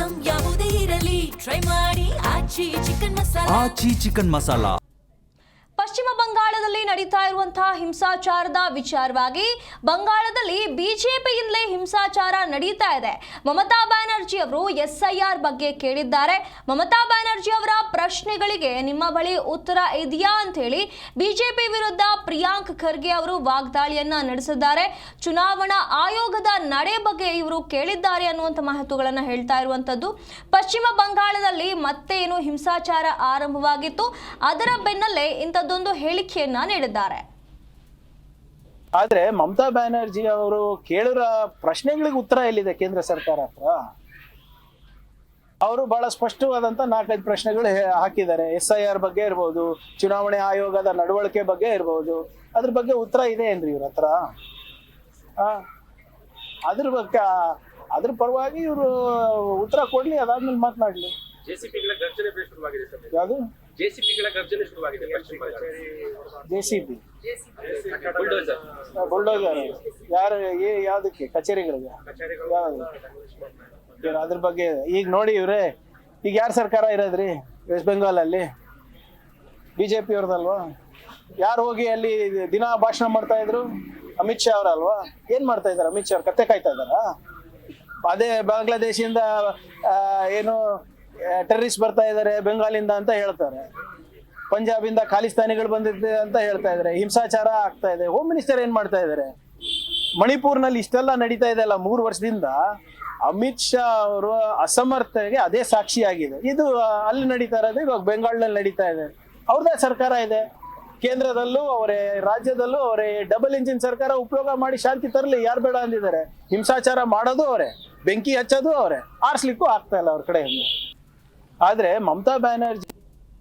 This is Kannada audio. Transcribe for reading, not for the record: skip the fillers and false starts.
ಐಟಂ ಯಾವುದೇ ಇರಲಿ ಟ್ರೈ ಮಾಡಿ ಆಚಿ ಚಿಕನ್ ಮಸಾಲಾ. ಆಚಿ ಚಿಕನ್ ಮಸಾಲಾ. ಪಶ್ಚಿಮ ಬಂಗಾಳದಲ್ಲಿ ನಡೀತಾ ಇರುವಂತಹ ಹಿಂಸಾಚಾರದ ವಿಚಾರವಾಗಿ ಬಂಗಾಳದಲ್ಲಿ ಬಿಜೆಪಿಯಿಂದಲೇ ಹಿಂಸಾಚಾರ ನಡೀತಾ ಇದೆ. ಮಮತಾ ಬ್ಯಾನರ್ಜಿ ಅವರು SIR ಬಗ್ಗೆ ಕೇಳಿದ್ದಾರೆ. ಮಮತಾ ಬ್ಯಾನರ್ಜಿ ಅವರ ಪ್ರಶ್ನೆಗಳಿಗೆ ನಿಮ್ಮ ಬಳಿ ಉತ್ತರ ಇದೆಯಾ ಅಂತ ಹೇಳಿ ಬಿಜೆಪಿ ವಿರುದ್ಧ ಪ್ರಿಯಾಂಕ್ ಖರ್ಗೆ ಅವರು ವಾಗ್ದಾಳಿಯನ್ನ ನಡೆಸಿದ್ದಾರೆ. ಚುನಾವಣಾ ಆಯೋಗದ ನಡೆ ಬಗ್ಗೆ ಇವರು ಕೇಳಿದ್ದಾರೆ ಅನ್ನುವಂಥ ಮಾಹಿತಿಗಳನ್ನ ಹೇಳ್ತಾ ಇರುವಂತದ್ದು. ಪಶ್ಚಿಮ ಬಂಗಾಳದಲ್ಲಿ ಮತ್ತೆ ಏನು ಹಿಂಸಾಚಾರ ಆರಂಭವಾಗಿತ್ತು, ಅದರ ಬೆನ್ನಲ್ಲೇ ಇಂಥದ್ದೊಂದು ಹೇಳಿಕೆಯನ್ನ ನೀಡಿದ್ದಾರೆ. ಆದ್ರೆ ಮಮತಾ ಬ್ಯಾನರ್ಜಿ ಅವರು ಕೇಳಿರೋ ಪ್ರಶ್ನೆಗಳಿಗೆ ಉತ್ತರ ಎಲ್ಲಿದೆ ಕೇಂದ್ರ ಸರ್ಕಾರ ಹತ್ರ? ಅವರು ಬಹಳ ಸ್ಪಷ್ಟವಾದಂತ 4-5 ಪ್ರಶ್ನೆಗಳು ಹಾಕಿದ್ದಾರೆ. SIR ಬಗ್ಗೆ ಇರ್ಬೋದು, ಚುನಾವಣೆ ಆಯೋಗದ ನಡವಳಿಕೆ ಬಗ್ಗೆ ಇರ್ಬೋದು, ಅದ್ರ ಬಗ್ಗೆ ಉತ್ತರ ಇದೆ ಏನ್ರಿ ಇವ್ರ ಹತ್ರ? ಅದ್ರ ಬಗ್ಗೆ ಅದ್ರ ಪರವಾಗಿ ಇವರು ಉತ್ತರ ಕೊಡ್ಲಿ, ಅದಾದ್ಮೇಲೆ ಮಾತನಾಡ್ಲಿ. ಜೆಸಿಪಿಗಳ ಗರ್ಜನೆ ಶುರುವಾಗಿದೆ ಸರ್. ಯಾವುದು ಜೆಸಿಪಿಗಳ ಗರ್ಜನೆ ಶುರುವಾಗಿದೆ ಪಶ್ಚಿಮ ಬಂಗಾಳ. JCB ಬುಲ್ಡೋಸರ್ ಬುಲ್ಡೋಸರ್ ಯಾರು? ಯಾವ್ದಕ್ಕೆ? ಕಚೇರಿಗಳಿಗೆ? ಅದ್ರ ಬಗ್ಗೆ ಈಗ ನೋಡಿ ಇವ್ರೆ, ಈಗ ಯಾರ ಸರ್ಕಾರ ಇರೋದ್ರಿ ವೆಸ್ಟ್ ಬೆಂಗಾಲ್ ಅಲ್ಲಿ? BJP ಅವ್ರದಲ್ವಾ? ಯಾರು ಹೋಗಿ ಅಲ್ಲಿ ದಿನ ಭಾಷಣ ಮಾಡ್ತಾ ಇದ್ರು? ಅಮಿತ್ ಶಾ ಅವರಲ್ವಾ? ಏನ್ ಮಾಡ್ತಾ ಇದಾರೆ ಅಮಿತ್ ಶಾ? ಕತ್ತೆ ಕಾಯ್ತಾ ಇದಾರ? ಅದೇ ಬಾಂಗ್ಲಾದೇಶಿಂದ ಏನು ಟೆರರಿಸ್ಟ್ ಬರ್ತಾ ಇದಾರೆ ಬೆಂಗಾಲಿಂದ ಅಂತ ಹೇಳ್ತಾರೆ, ಪಂಜಾಬಿಂದ ಖಾಲಿಸ್ತಾನಿಗಳು ಬಂದಿದೆ ಅಂತ ಹೇಳ್ತಾ ಇದಾರೆ, ಹಿಂಸಾಚಾರ ಆಗ್ತಾ ಇದೆ. ಹೋಮ್ ಮಿನಿಸ್ಟರ್ ಏನ್ ಮಾಡ್ತಾ ಇದಾರೆ? ಮಣಿಪುರ್ನಲ್ಲಿ ಇಷ್ಟೆಲ್ಲ ನಡೀತಾ ಇದೆ ಅಲ್ಲ 3 ವರ್ಷದಿಂದ, ಅಮಿತ್ ಶಾ ಅವರು ಅಸಮರ್ಥತೆಗೆ ಅದೇ ಸಾಕ್ಷಿಯಾಗಿದೆ. ಇದು ಅಲ್ಲಿ ನಡೀತಾ ಇರೋದು ಇವಾಗ ಬೆಂಗಾಲ್ನಲ್ಲಿ ನಡೀತಾ ಇದೆ. ಅವ್ರದೇ ಸರ್ಕಾರ ಇದೆ, ಕೇಂದ್ರದಲ್ಲೂ ಅವರೇ, ರಾಜ್ಯದಲ್ಲೂ ಅವರೇ. ಡಬಲ್ ಇಂಜಿನ್ ಸರ್ಕಾರ ಉಪಯೋಗ ಮಾಡಿ ಶಾಂತಿ ತರಲಿ, ಯಾರು ಬೇಡ ಅಂದಿದ್ದಾರೆ? ಹಿಂಸಾಚಾರ ಮಾಡೋದು ಅವರೇ, ಬೆಂಕಿ ಹಚ್ಚೋದು ಅವರೇ, ಆರಿಸ್ಲಿಕ್ಕೂ ಆಗ್ತಾ ಇಲ್ಲ ಅವ್ರ ಕಡೆಯಿಂದ. ಆದ್ರೆ ಮಮತಾ ಬ್ಯಾನರ್ಜಿ